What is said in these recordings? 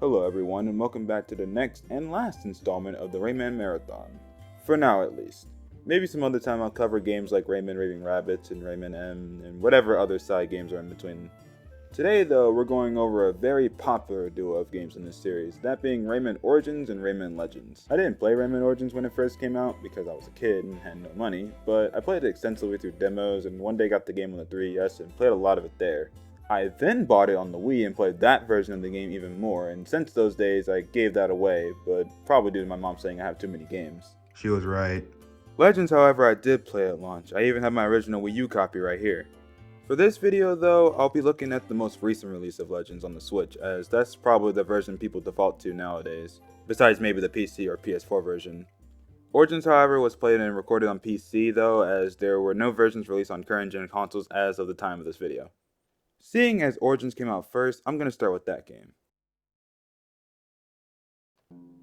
Hello everyone, and welcome back to the next and last installment of the Rayman Marathon. For now at least. Maybe some other time I'll cover games like Rayman Raving Rabbids and Rayman M and whatever other side games are in between. Today though, we're going over a very popular duo of games in this series, that being Rayman Origins and Rayman Legends. I didn't play Rayman Origins when it first came out because I was a kid and had no money, but I played it extensively through demos and one day got the game on the 3DS and played a lot of it there. I then bought it on the Wii and played that version of the game even more, and since those days I gave that away, but probably due to my mom saying I have too many games. She was right. Legends, however, I did play at launch. I even have my original Wii U copy right here. For this video though, I'll be looking at the most recent release of Legends on the Switch, as that's probably the version people default to nowadays, besides maybe the PC or PS4 version. Origins, however, was played and recorded on PC though, as there were no versions released on current gen consoles as of the time of this video. Seeing as Origins came out first, I'm going to start with that game.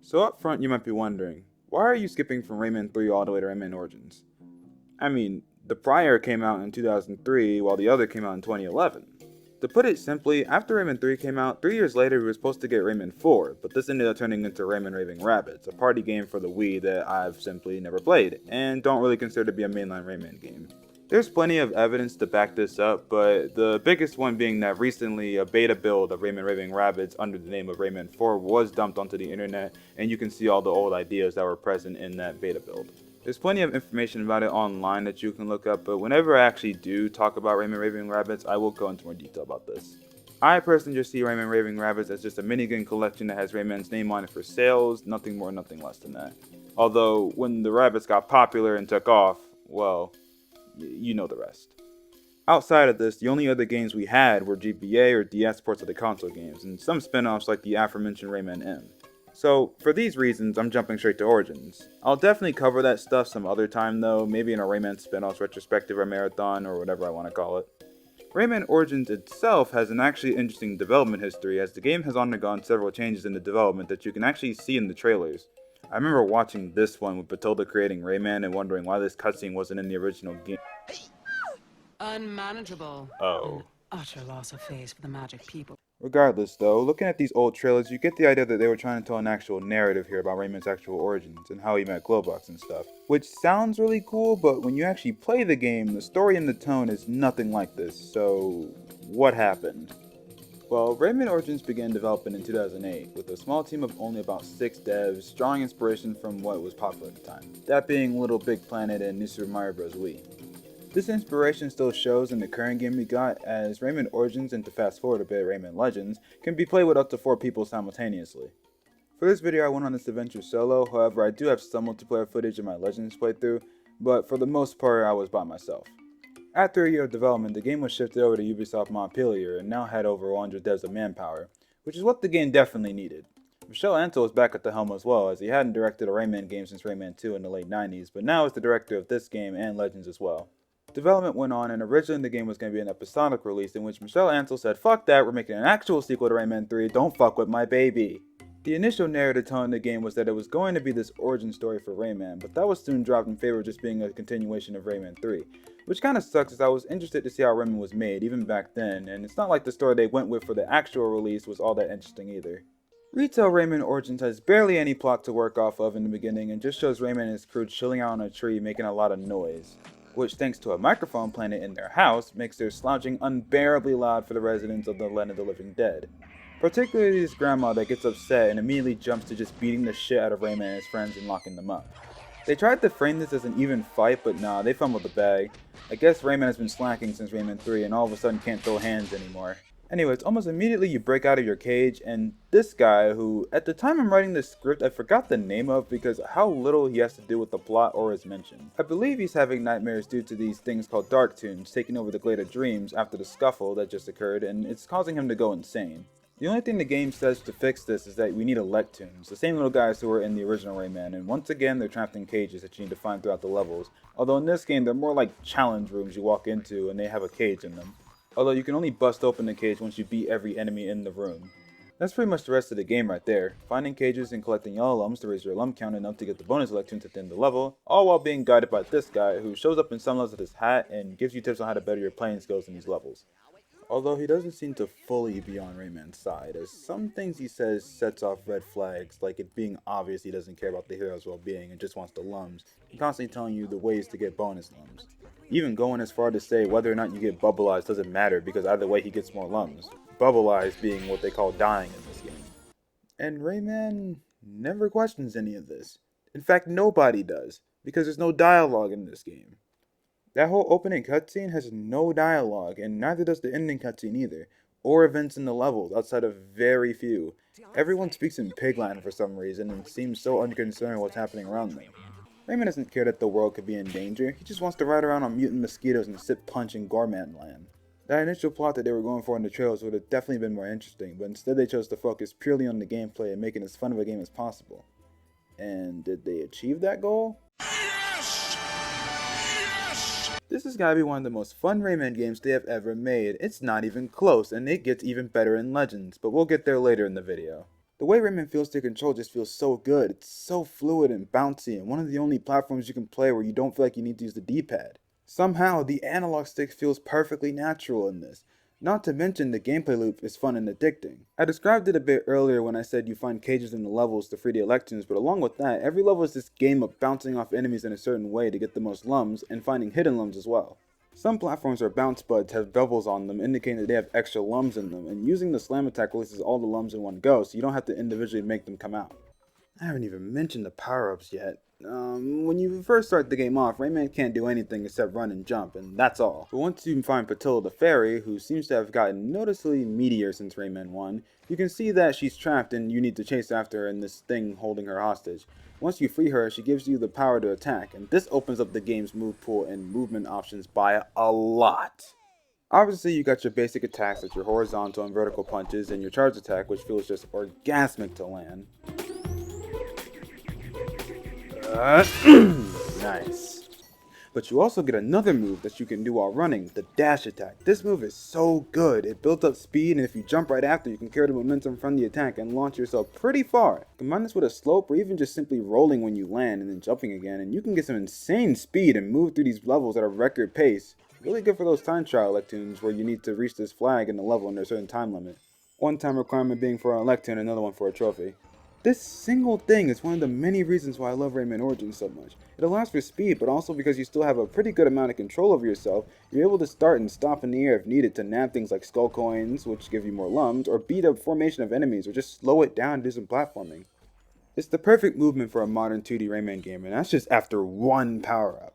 So up front you might be wondering, why are you skipping from Rayman 3 all the way to Rayman Origins? I mean, the prior came out in 2003 while the other came out in 2011. To put it simply, after Rayman 3 came out, 3 years later we were supposed to get Rayman 4, but this ended up turning into Rayman Raving Rabbids, a party game for the Wii that I've simply never played, and don't really consider to be a mainline Rayman game. There's plenty of evidence to back this up, but the biggest one being that recently a beta build of Rayman Raving Rabbids under the name of Rayman 4 was dumped onto the internet, and you can see all the old ideas that were present in that beta build. There's plenty of information about it online that you can look up, but whenever I actually do talk about Rayman Raving Rabbids, I will go into more detail about this. I personally just see Rayman Raving Rabbids as just a minigame collection that has Rayman's name on it for sales, nothing more, nothing less than that. Although, when the Rabbids got popular and took off, well, you know the rest. Outside of this, the only other games we had were GBA or DS ports of the console games, and some spin-offs like the aforementioned Rayman M. So, for these reasons, I'm jumping straight to Origins. I'll definitely cover that stuff some other time though, maybe in a Rayman spin-offs retrospective or marathon or whatever I want to call it. Rayman Origins itself has an actually interesting development history, as the game has undergone several changes in the development that you can actually see in the trailers. I remember watching this one with Batilda creating Rayman and wondering why this cutscene wasn't in the original game. Unmanageable. Oh. An utter loss of face for the magic people. Regardless though, looking at these old trailers, you get the idea that they were trying to tell an actual narrative here about Rayman's actual origins and how he met Globox and stuff. Which sounds really cool, but when you actually play the game, the story and the tone is nothing like this, so what happened? Well, Rayman Origins began developing in 2008, with a small team of only about 6 devs, drawing inspiration from what was popular at the time, that being Little Big Planet and New Super Mario Bros. Wii. This inspiration still shows in the current game we got, as Rayman Origins, and to fast forward a bit, Rayman Legends, can be played with up to 4 people simultaneously. For this video I went on this adventure solo, however I do have some multiplayer footage in my Legends playthrough, but for the most part I was by myself. After a year of development, the game was shifted over to Ubisoft Montpellier and now had over 100 devs of manpower, which is what the game definitely needed. Michel Anto is back at the helm as well, as he hadn't directed a Rayman game since Rayman 2 in the late 90s, but now is the director of this game and Legends as well. Development went on, and originally the game was going to be an episodic release in which Michel Anto said, "Fuck that, we're making an actual sequel to Rayman 3, don't fuck with my baby." The initial narrative tone of the game was that it was going to be this origin story for Rayman, but that was soon dropped in favor of just being a continuation of Rayman 3. Which kinda sucks, as I was interested to see how Rayman was made, even back then, and it's not like the story they went with for the actual release was all that interesting either. Retail Rayman Origins has barely any plot to work off of in the beginning, and just shows Rayman and his crew chilling out on a tree making a lot of noise, which thanks to a microphone planted in their house, makes their slouching unbearably loud for the residents of the Land of the Living Dead. Particularly his grandma that gets upset and immediately jumps to just beating the shit out of Rayman and his friends and locking them up. They tried to frame this as an even fight, but nah, they fumbled the bag. I guess Rayman has been slacking since Rayman 3 and all of a sudden can't throw hands anymore. Anyways, almost immediately you break out of your cage, and this guy, who at the time I'm writing this script I forgot the name of because how little he has to do with the plot or is mentioned. I believe he's having nightmares due to these things called Dark Toons taking over the Glade of Dreams after the scuffle that just occurred, and it's causing him to go insane. The only thing the game says to fix this is that we need Electoons, the same little guys who were in the original Rayman, and once again they're trapped in cages that you need to find throughout the levels, although in this game they're more like challenge rooms you walk into and they have a cage in them. Although you can only bust open the cage once you beat every enemy in the room. That's pretty much the rest of the game right there, finding cages and collecting yellow lumps to raise your lump count enough to get the bonus Electoons at the end of the level, all while being guided by this guy who shows up in some levels with his hat and gives you tips on how to better your playing skills in these levels. Although he doesn't seem to fully be on Rayman's side, as some things he says sets off red flags, like it being obvious he doesn't care about the hero's well-being and just wants the lums, and constantly telling you the ways to get bonus lums. Even going as far to say whether or not you get Bubble Eyes doesn't matter because either way he gets more lums. Bubble Eyes being what they call dying in this game. And Rayman never questions any of this. In fact, nobody does, because there's no dialogue in this game. That whole opening cutscene has no dialogue, and neither does the ending cutscene either, or events in the levels, outside of very few. Everyone speaks in Pigland for some reason, and seems so unconcerned with what's happening around them. Rayman doesn't care that the world could be in danger, he just wants to ride around on mutant mosquitoes and sit punch in Gorman Land. That initial plot that they were going for in the trailers would have definitely been more interesting, but instead they chose to focus purely on the gameplay and making as fun of a game as possible. And did they achieve that goal? This has gotta be one of the most fun Rayman games they have ever made. It's not even close, and it gets even better in Legends, but we'll get there later in the video. The way Rayman feels to control just feels so good. It's so fluid and bouncy, and one of the only platforms you can play where you don't feel like you need to use the D-pad. Somehow, the analog stick feels perfectly natural in this. Not to mention the gameplay loop is fun and addicting. I described it a bit earlier when I said you find cages in the levels to free the electrons, but along with that, every level is this game of bouncing off enemies in a certain way to get the most lums, and finding hidden lums as well. Some platforms or bounce buds have bevels on them indicating that they have extra lums in them, and using the slam attack releases all the lums in one go, so you don't have to individually make them come out. I haven't even mentioned the power-ups yet. When you first start the game off, Rayman can't do anything except run and jump, and that's all. But once you find Patilla the fairy, who seems to have gotten noticeably meatier since Rayman 1, you can see that she's trapped and you need to chase after her in this thing holding her hostage. Once you free her, she gives you the power to attack, and this opens up the game's move pool and movement options by a lot. Obviously, you got your basic attacks like your horizontal and vertical punches, and your charge attack, which feels just orgasmic to land. Nice. But you also get another move that you can do while running, the dash attack. This move is so good. It builds up speed, and if you jump right after, you can carry the momentum from the attack and launch yourself pretty far. Combine this with a slope or even just simply rolling when you land and then jumping again, and you can get some insane speed and move through these levels at a record pace. Really good for those time trial electoons where you need to reach this flag in the level under a certain time limit. One time requirement being for an electoon and another one for a trophy. This single thing is one of the many reasons why I love Rayman Origins so much. It allows for speed, but also because you still have a pretty good amount of control over yourself, you're able to start and stop in the air if needed to nab things like skull coins, which give you more lums, or beat a formation of enemies, or just slow it down and do some platforming. It's the perfect movement for a modern 2D Rayman game, and that's just after one power-up.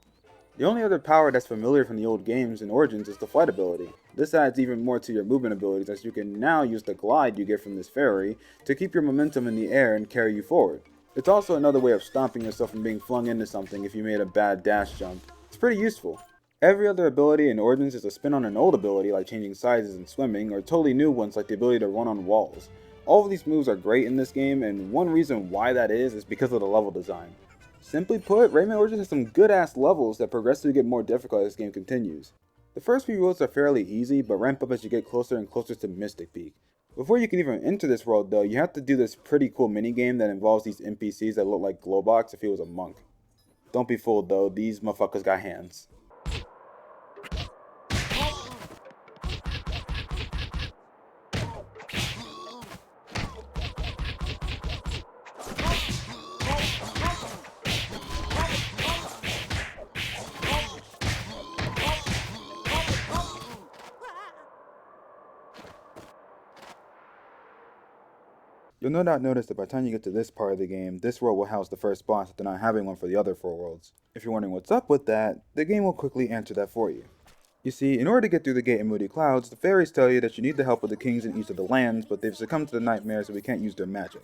The only other power that's familiar from the old games in Origins is the flight ability. This adds even more to your movement abilities as you can now use the glide you get from this fairy to keep your momentum in the air and carry you forward. It's also another way of stopping yourself from being flung into something if you made a bad dash jump. It's pretty useful. Every other ability in Origins is a spin on an old ability like changing sizes and swimming, or totally new ones like the ability to run on walls. All of these moves are great in this game, and one reason why that is because of the level design. Simply put, Rayman Origins has some good-ass levels that progressively get more difficult as this game continues. The first few worlds are fairly easy, but ramp up as you get closer and closer to Mystic Peak. Before you can even enter this world though, you have to do this pretty cool minigame that involves these NPCs that look like Glowbox if he was a monk. Don't be fooled though, these motherfuckers got hands. You'll no doubt notice that by the time you get to this part of the game, this world will house the first boss after not having one for the other 4 worlds. If you're wondering what's up with that, the game will quickly answer that for you. You see, in order to get through the gate in Moody Clouds, the fairies tell you that you need the help of the kings in each of the lands, but they've succumbed to the nightmare so we can't use their magic.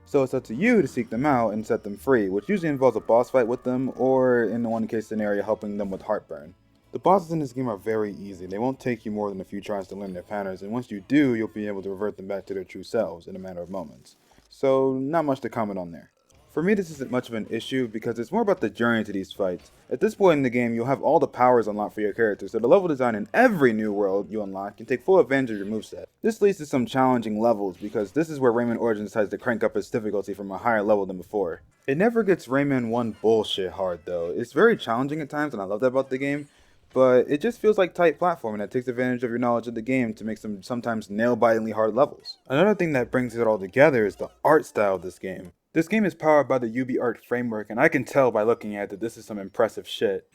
So it's up to you to seek them out and set them free, which usually involves a boss fight with them, or in the one case scenario, helping them with heartburn. The bosses in this game are very easy. They won't take you more than a few tries to learn their patterns, and once you do, you'll be able to revert them back to their true selves in a matter of moments. So, not much to comment on there. For me, this isn't much of an issue because it's more about the journey to these fights. At this point in the game, you'll have all the powers unlocked for your character, so the level design in every new world you unlock can take full advantage of your moveset. This leads to some challenging levels because this is where Rayman Origins decides to crank up its difficulty from a higher level than before. It never gets Rayman 1 bullshit hard though. It's very challenging at times and I love that about the game, but it just feels like tight platforming that takes advantage of your knowledge of the game to make some sometimes nail-bitingly hard levels. Another thing that brings it all together is the art style of this game. This game is powered by the UbiArt framework, and I can tell by looking at it that this is some impressive shit.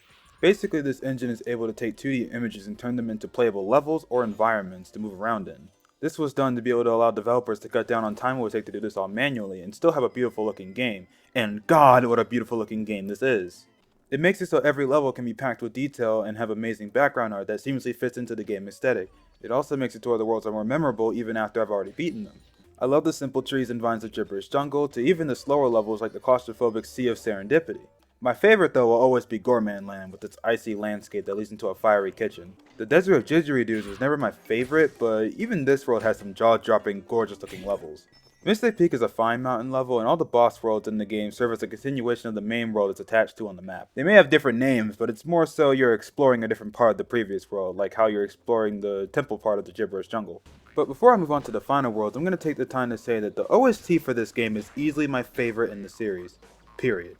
Basically, this engine is able to take 2D images and turn them into playable levels or environments to move around in. This was done to be able to allow developers to cut down on time it would take to do this all manually and still have a beautiful looking game. And God, what a beautiful looking game this is. It makes it so every level can be packed with detail and have amazing background art that seamlessly fits into the game aesthetic. It also makes it to where the worlds are more memorable even after I've already beaten them. I love the simple trees and vines of Gibberish Jungle to even the slower levels like the claustrophobic Sea of Serendipity. My favorite though will always be Gorman Land with its icy landscape that leads into a fiery kitchen. The Desert of Didgeridoos was never my favorite, but even this world has some jaw-dropping, gorgeous looking levels. Mystic Peak is a fine mountain level, and all the boss worlds in the game serve as a continuation of the main world it's attached to on the map. They may have different names, but it's more so you're exploring a different part of the previous world, like how you're exploring the temple part of the Gibberish Jungle. But before I move on to the final worlds, I'm going to take the time to say that the OST for this game is easily my favorite in the series. Period.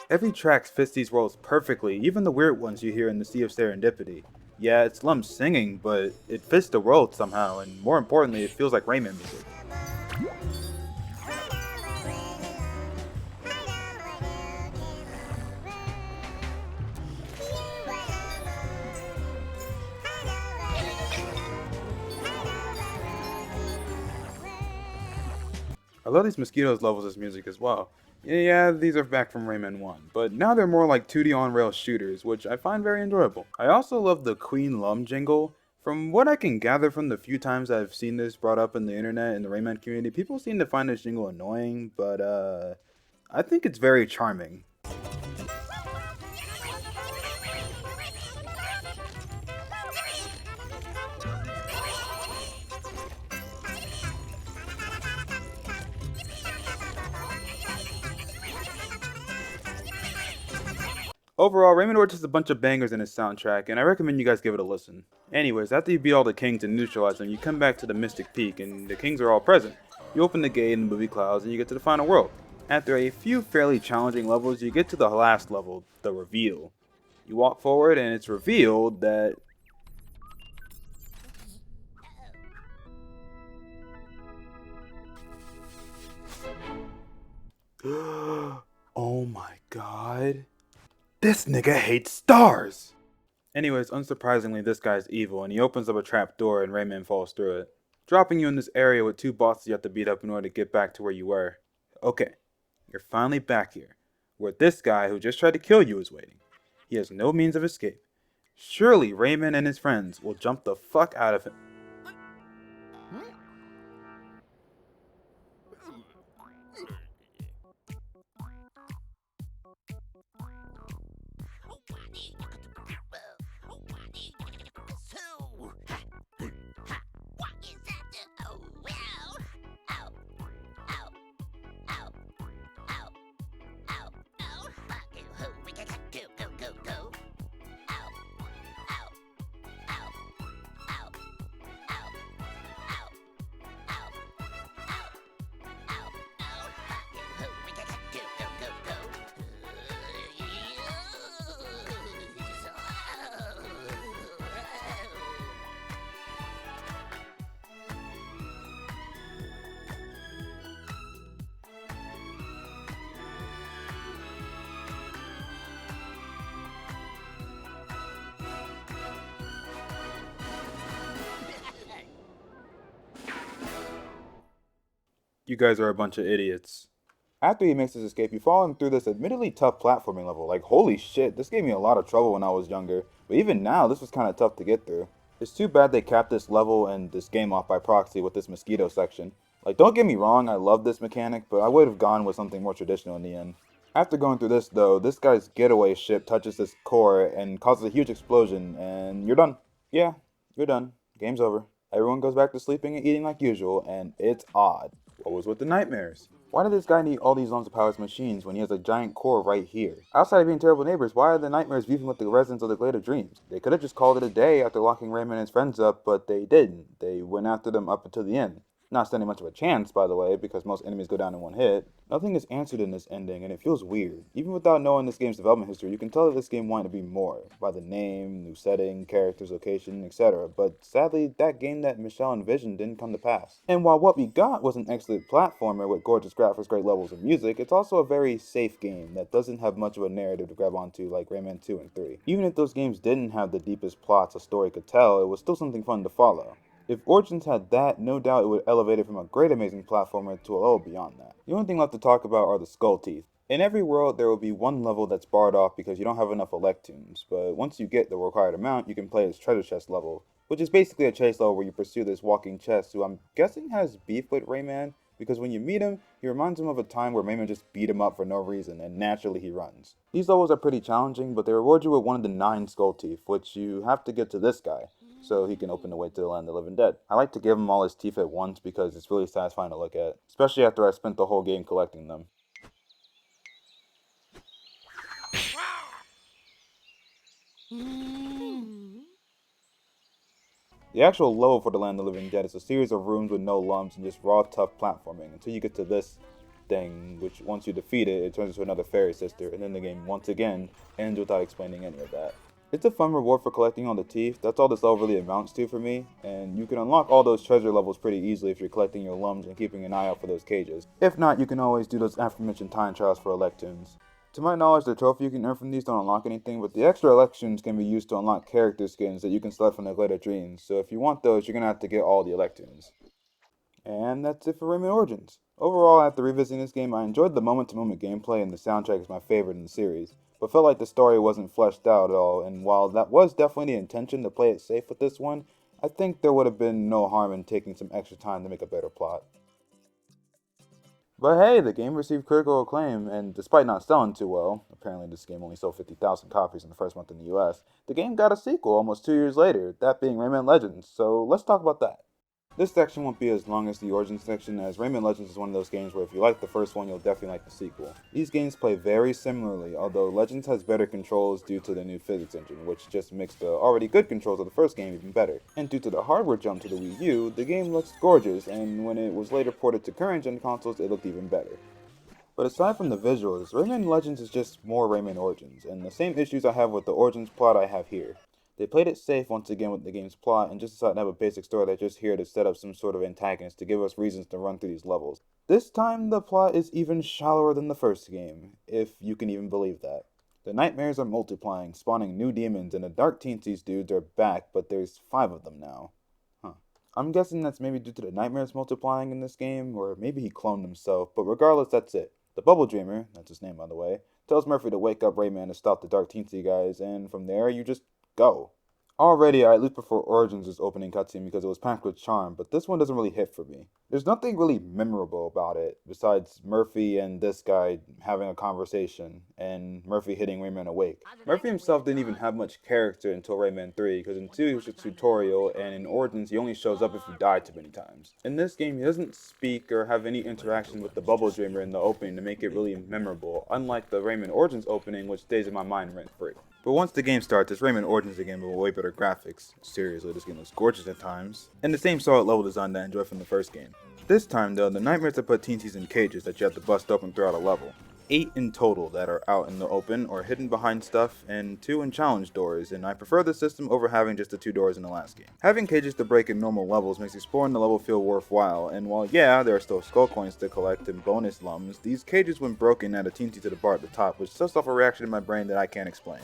Every track fits these worlds perfectly, even the weird ones you hear in the Sea of Serendipity. Yeah, it's Lum singing, but it fits the world somehow, and more importantly, it feels like Rayman music. I love these Mosquitoes levels as music as well. Yeah, these are back from Rayman 1, but now they're more like 2D on-rail shooters, which I find very enjoyable. I also love the Queen Lum jingle. From what I can gather from the few times I've seen this brought up in the internet and the Rayman community, people seem to find this jingle annoying, but I think it's very charming. Overall, Rayman Origins is a bunch of bangers in its soundtrack, and I recommend you guys give it a listen. Anyways, after you beat all the kings and neutralize them, you come back to the Mystic Peak, and the kings are all present. You open the gate in the movie clouds, and you get to the final world. After a few fairly challenging levels, you get to the last level, the reveal. You walk forward, and it's revealed that... Oh my god. This nigga hates stars! Anyways, unsurprisingly, this guy's evil, and he opens up a trap door and Rayman falls through it, dropping you in this area with two bosses you have to beat up in order to get back to where you were. Okay, you're finally back here, where this guy who just tried to kill you is waiting. He has no means of escape. Surely Rayman and his friends will jump the fuck out of him. You guys are a bunch of idiots. After he makes his escape, you follow him through this admittedly tough platforming level. Like, holy shit, this gave me a lot of trouble when I was younger. But even now, this was kind of tough to get through. It's too bad they capped this level and this game off by proxy with this mosquito section. Like, don't get me wrong, I love this mechanic, but I would have gone with something more traditional in the end. After going through this, though, this guy's getaway ship touches this core and causes a huge explosion, and you're done. Yeah, you're done. Game's over. Everyone goes back to sleeping and eating like usual, and it's odd. What was with the nightmares? Why did this guy need all these lumps of powerless machines when he has a giant core right here? Outside of being terrible neighbors, why are the nightmares beefing with the residents of the Glade of Dreams? They could have just called it a day after locking Rayman and his friends up, but they didn't. They went after them up until the end. Not standing much of a chance, by the way, because most enemies go down in one hit. Nothing is answered in this ending, and it feels weird. Even without knowing this game's development history, you can tell that this game wanted to be more, by the name, new setting, characters, location, etc. But sadly, that game that Michelle envisioned didn't come to pass. And while what we got was an excellent platformer with gorgeous graphics, great levels of music, it's also a very safe game that doesn't have much of a narrative to grab onto like Rayman 2 and 3. Even if those games didn't have the deepest plots a story could tell, it was still something fun to follow. If Origins had that, no doubt it would elevate it from a great amazing platformer to a level beyond that. The only thing left to talk about are the skull teeth. In every world, there will be one level that's barred off because you don't have enough Electoons, but once you get the required amount, you can play as treasure chest level, which is basically a chase level where you pursue this walking chest who I'm guessing has beef with Rayman, because when you meet him, he reminds him of a time where Rayman just beat him up for no reason, and naturally he runs. These levels are pretty challenging, but they reward you with one of the 9 skull teeth, which you have to get to this guy, so he can open the way to the land of the living dead. I like to give him all his teeth at once because it's really satisfying to look at, especially after I spent the whole game collecting them. The actual level for the Land of the Living Dead is a series of rooms with no lumps and just raw tough platforming until you get to this thing, which once you defeat it, it turns into another fairy sister, and then the game once again ends without explaining any of that. It's a fun reward for collecting all the teeth, that's all this level really amounts to for me, and you can unlock all those treasure levels pretty easily if you're collecting your lums and keeping an eye out for those cages. If not, you can always do those aforementioned time trials for Electoons. To my knowledge, the trophy you can earn from these don't unlock anything, but the extra Electoons can be used to unlock character skins that you can select from the later dreams, so if you want those, you're gonna have to get all the Electoons. And that's it for Rayman Origins. Overall, after revisiting this game, I enjoyed the moment-to-moment gameplay and the soundtrack is my favorite in the series, but felt like the story wasn't fleshed out at all, and while that was definitely the intention to play it safe with this one, I think there would have been no harm in taking some extra time to make a better plot. But hey, the game received critical acclaim, and despite not selling too well, apparently this game only sold 50,000 copies in the first month in the US, the game got a sequel almost 2 years later, that being Rayman Legends, so let's talk about that. This section won't be as long as the Origins section, as Rayman Legends is one of those games where if you like the first one, you'll definitely like the sequel. These games play very similarly, although Legends has better controls due to the new physics engine, which just makes the already good controls of the first game even better. And due to the hardware jump to the Wii U, the game looks gorgeous, and when it was later ported to current gen consoles, it looked even better. But aside from the visuals, Rayman Legends is just more Rayman Origins, and the same issues I have with the Origins plot I have here. They played it safe once again with the game's plot and just decided to have a basic story that's just here to set up some sort of antagonist to give us reasons to run through these levels. This time the plot is even shallower than the first game, if you can even believe that. The nightmares are multiplying, spawning new demons, and the Dark Teensies dudes are back, but there's 5 of them now. I'm guessing that's maybe due to the nightmares multiplying in this game, or maybe he cloned himself, but regardless, that's it. The Bubble Dreamer, that's his name by the way, tells Murphy to wake up Rayman to stop the Dark Teensy guys, and from there you just go. Already, I at least prefer Origins' opening cutscene because it was packed with charm, but this one doesn't really hit for me. There's nothing really memorable about it, besides Murphy and this guy having a conversation, and Murphy hitting Rayman awake. Murphy himself didn't even have much character until Rayman 3, because in 2 he was a tutorial, and in Origins he only shows up if you die too many times. In this game, he doesn't speak or have any interaction with the Bubble Dreamer in the opening to make it really memorable, unlike the Rayman Origins opening, which stays in my mind rent-free. But once the game starts, it's Rayman Origins again, but with way better graphics. Seriously, this game looks gorgeous at times. And the same solid level design that I enjoyed from the first game. This time though, the nightmares have put teensies in cages that you have to bust open throughout a level. 8 in total that are out in the open or hidden behind stuff, and 2 in challenge doors, and I prefer this system over having just the 2 doors in the last game. Having cages to break in normal levels makes exploring the level feel worthwhile, and while yeah, there are still skull coins to collect and bonus lums, these cages when broken add a teensy to the bar at the top, which sets off a reaction in my brain that I can't explain.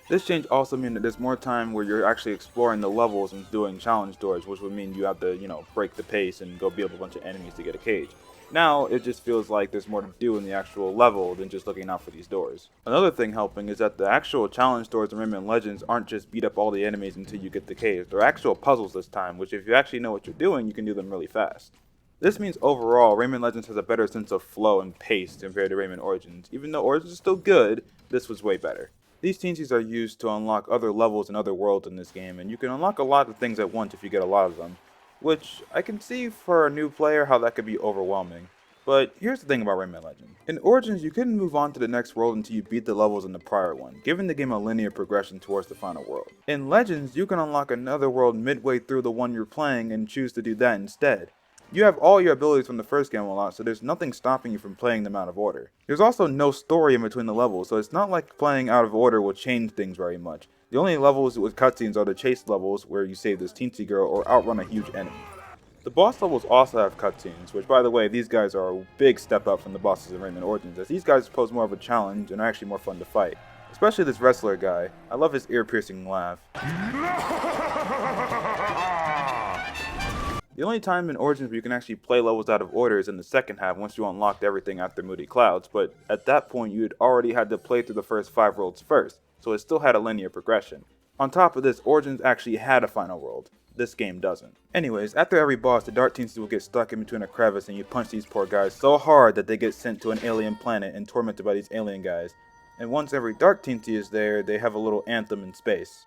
This change also means that there's more time where you're actually exploring the levels and doing challenge doors, which would mean you have to, break the pace and go beat up a bunch of enemies to get a cage. Now, it just feels like there's more to do in the actual level than just looking out for these doors. Another thing helping is that the actual challenge doors in Rayman Legends aren't just beat up all the enemies until you get the cave. They're actual puzzles this time, which if you actually know what you're doing, you can do them really fast. This means overall, Rayman Legends has a better sense of flow and pace compared to Rayman Origins. Even though Origins is still good, this was way better. These teensies are used to unlock other levels and other worlds in this game, and you can unlock a lot of things at once if you get a lot of them, which I can see for a new player how that could be overwhelming. But here's the thing about Rayman Legends. In Origins, you couldn't move on to the next world until you beat the levels in the prior one, giving the game a linear progression towards the final world. In Legends, you can unlock another world midway through the one you're playing and choose to do that instead. You have all your abilities from the first game unlocked, so there's nothing stopping you from playing them out of order. There's also no story in between the levels, so it's not like playing out of order will change things very much. The only levels with cutscenes are the chase levels, where you save this teensy girl or outrun a huge enemy. The boss levels also have cutscenes, which by the way, these guys are a big step up from the bosses in Rayman Origins, as these guys pose more of a challenge and are actually more fun to fight. Especially this wrestler guy. I love his ear-piercing laugh. The only time in Origins where you can actually play levels out of order is in the second half once you unlocked everything after Moody Clouds, but at that point you had already had to play through the first 5 worlds first, so it still had a linear progression. On top of this, Origins actually had a final world. This game doesn't. Anyways, after every boss, the Dark Teensy will get stuck in between a crevice and you punch these poor guys so hard that they get sent to an alien planet and tormented by these alien guys. And once every Dark Teensy is there, they have a little anthem in space.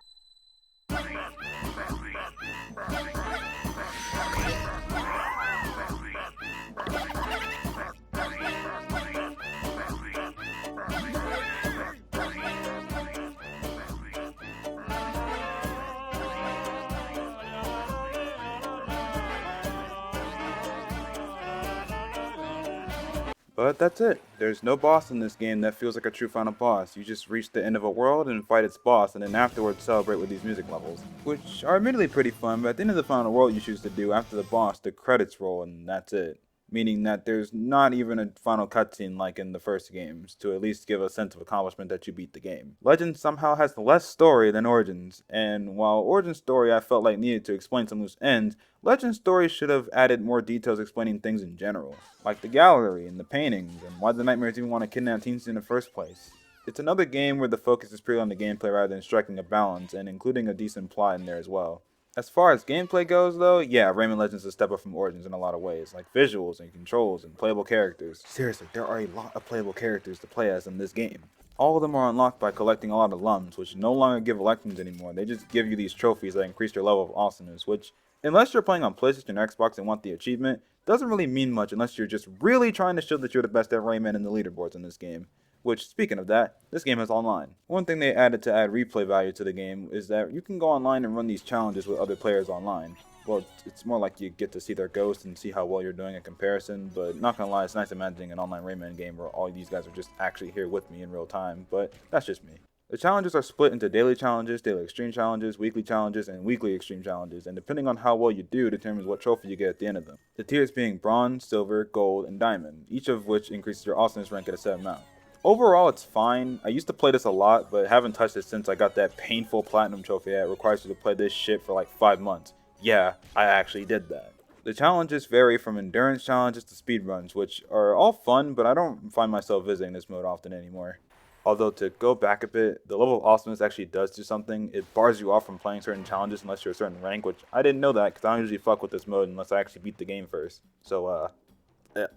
But that's it. There's no boss in this game that feels like a true final boss. You just reach the end of a world and fight its boss, and then afterwards celebrate with these music levels, which are admittedly pretty fun, but at the end of the final world you choose to do after the boss, the credits roll, and that's it. Meaning that there's not even a final cutscene like in the first games, to at least give a sense of accomplishment that you beat the game. Legends somehow has less story than Origins, and while Origins' story I felt like needed to explain some loose ends, Legends' story should have added more details explaining things in general, like the gallery and the paintings, and why the Nightmares even want to kidnap teens in the first place. It's another game where the focus is purely on the gameplay rather than striking a balance, and including a decent plot in there as well. As far as gameplay goes though, yeah, Rayman Legends is a step up from Origins in a lot of ways, like visuals and controls and playable characters. Seriously, there are a lot of playable characters to play as in this game. All of them are unlocked by collecting a lot of lums, which no longer give electrons anymore, they just give you these trophies that increase your level of awesomeness, which, unless you're playing on PlayStation or Xbox and want the achievement, doesn't really mean much unless you're just really trying to show that you're the best at Rayman in the leaderboards in this game. Which, speaking of that, this game is online. One thing they added to add replay value to the game is that you can go online and run these challenges with other players online. Well, it's more like you get to see their ghosts and see how well you're doing in comparison, but not gonna lie, it's nice imagining an online Rayman game where all these guys are just actually here with me in real time, but that's just me. The challenges are split into daily challenges, daily extreme challenges, weekly challenges, and weekly extreme challenges, and depending on how well you do determines what trophy you get at the end of them. The tiers being bronze, silver, gold, and diamond, each of which increases your awesomeness rank at a set amount. Overall, it's fine. I used to play this a lot, but haven't touched it since I got that painful platinum trophy that requires you to play this shit for like 5 months. Yeah, I actually did that. The challenges vary from endurance challenges to speedruns, which are all fun, but I don't find myself visiting this mode often anymore. Although, to go back a bit, the level of awesomeness actually does do something. It bars you off from playing certain challenges unless you're a certain rank, which I didn't know that because I don't usually fuck with this mode unless I actually beat the game first. So, yeah.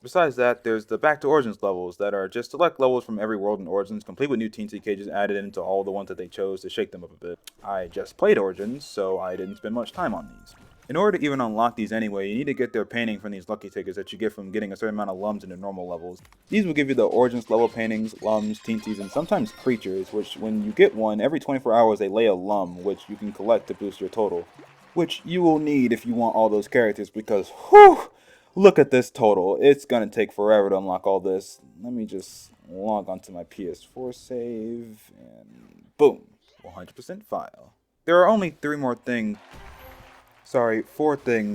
Besides that, there's the Back to Origins levels that are just select levels from every world in Origins, complete with new teensy cages added into all the ones that they chose to shake them up a bit. I just played Origins, so I didn't spend much time on these. In order to even unlock these anyway, you need to get their painting from these lucky tickets that you get from getting a certain amount of lums in the normal levels. These will give you the Origins level paintings, lums, teensies, and sometimes creatures, which when you get one, every 24 hours they lay a lum, which you can collect to boost your total. Which you will need if you want all those characters because, whew! Look at this total. It's gonna take forever to unlock all this. Let me just log onto my PS4 save, and boom, 100% file. There are only four things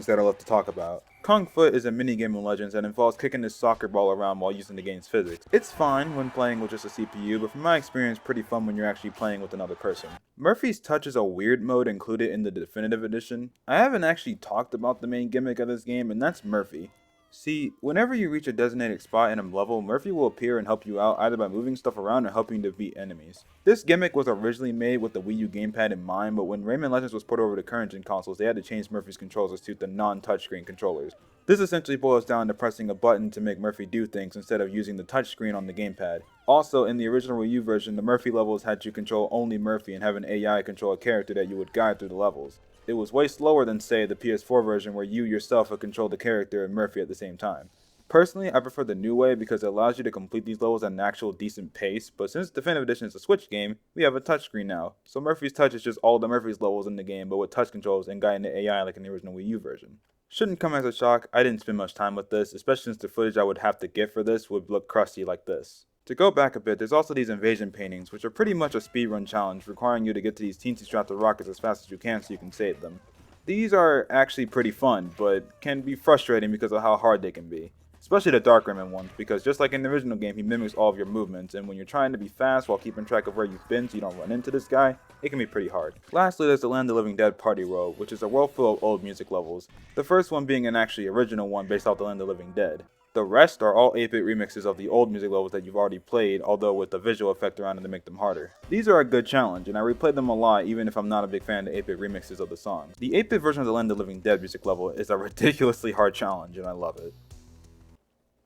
that are left to talk about. Kung Foot is a minigame in Legends that involves kicking this soccer ball around while using the game's physics. It's fine when playing with just a CPU, but from my experience, pretty fun when you're actually playing with another person. Murphy's Touch is a weird mode included in the Definitive Edition. I haven't actually talked about the main gimmick of this game, and that's Murphy. See, whenever you reach a designated spot in a level, Murphy will appear and help you out either by moving stuff around or helping you defeat enemies. This gimmick was originally made with the Wii U gamepad in mind, but when Rayman Legends was ported over to current gen consoles, they had to change Murphy's controls to suit the non-touchscreen controllers. This essentially boils down to pressing a button to make Murphy do things instead of using the touchscreen on the gamepad. Also, in the original Wii U version, the Murphy levels had you control only Murphy and have an AI control a character that you would guide through the levels. It was way slower than, say, the PS4 version where you yourself would control the character and Murphy at the same time. Personally, I prefer the new way because it allows you to complete these levels at an actual decent pace, but since Definitive Edition is a Switch game, we have a touchscreen now. So Murphy's Touch is just all the Murphy's levels in the game, but with touch controls and guiding the AI like in the original Wii U version. Shouldn't come as a shock, I didn't spend much time with this, especially since the footage I would have to get for this would look crusty like this. To go back a bit, there's also these invasion paintings, which are pretty much a speedrun challenge, requiring you to get to these teensy strapped rockets as fast as you can so you can save them. These are actually pretty fun, but can be frustrating because of how hard they can be. Especially the Dark Rayman ones, because just like in the original game, he mimics all of your movements, and when you're trying to be fast while keeping track of where you've been so you don't run into this guy, it can be pretty hard. Lastly, there's the Land of the Living Dead Party Road, which is a world full of old music levels, the first one being an actually original one based off the Land of the Living Dead. The rest are all 8-bit remixes of the old music levels that you've already played, although with a visual effect around it to make them harder. These are a good challenge, and I replay them a lot even if I'm not a big fan of the 8-bit remixes of the songs. The 8-bit version of the Land of the Living Dead music level is a ridiculously hard challenge, and I love it.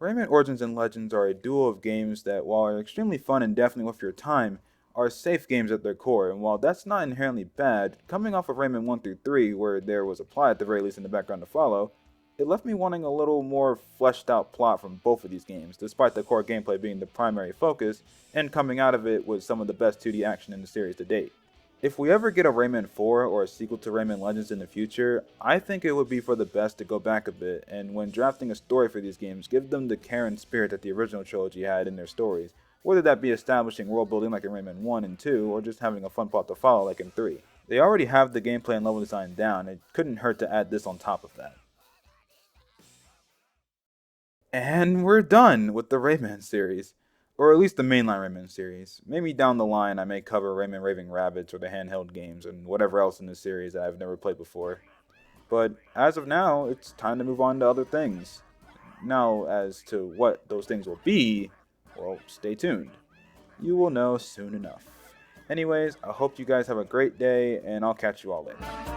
Rayman Origins and Legends are a duo of games that, while are extremely fun and definitely worth your time, are safe games at their core, and while that's not inherently bad, coming off of Rayman 1 through 3, where there was a plot at the very least in the background to follow, it left me wanting a little more fleshed out plot from both of these games, despite the core gameplay being the primary focus, and coming out of it with some of the best 2D action in the series to date. If we ever get a Rayman 4 or a sequel to Rayman Legends in the future, I think it would be for the best to go back a bit, and when drafting a story for these games, give them the care and spirit that the original trilogy had in their stories, whether that be establishing world building like in Rayman 1 and 2, or just having a fun plot to follow like in 3. They already have the gameplay and level design down, it couldn't hurt to add this on top of that. And we're done with the Rayman series. Or at least the mainline Rayman series. Maybe down the line I may cover Rayman Raving Rabbids or the handheld games and whatever else in the series that I've never played before. But as of now, it's time to move on to other things. Now, as to what those things will be, well, stay tuned. You will know soon enough. Anyways, I hope you guys have a great day, and I'll catch you all later.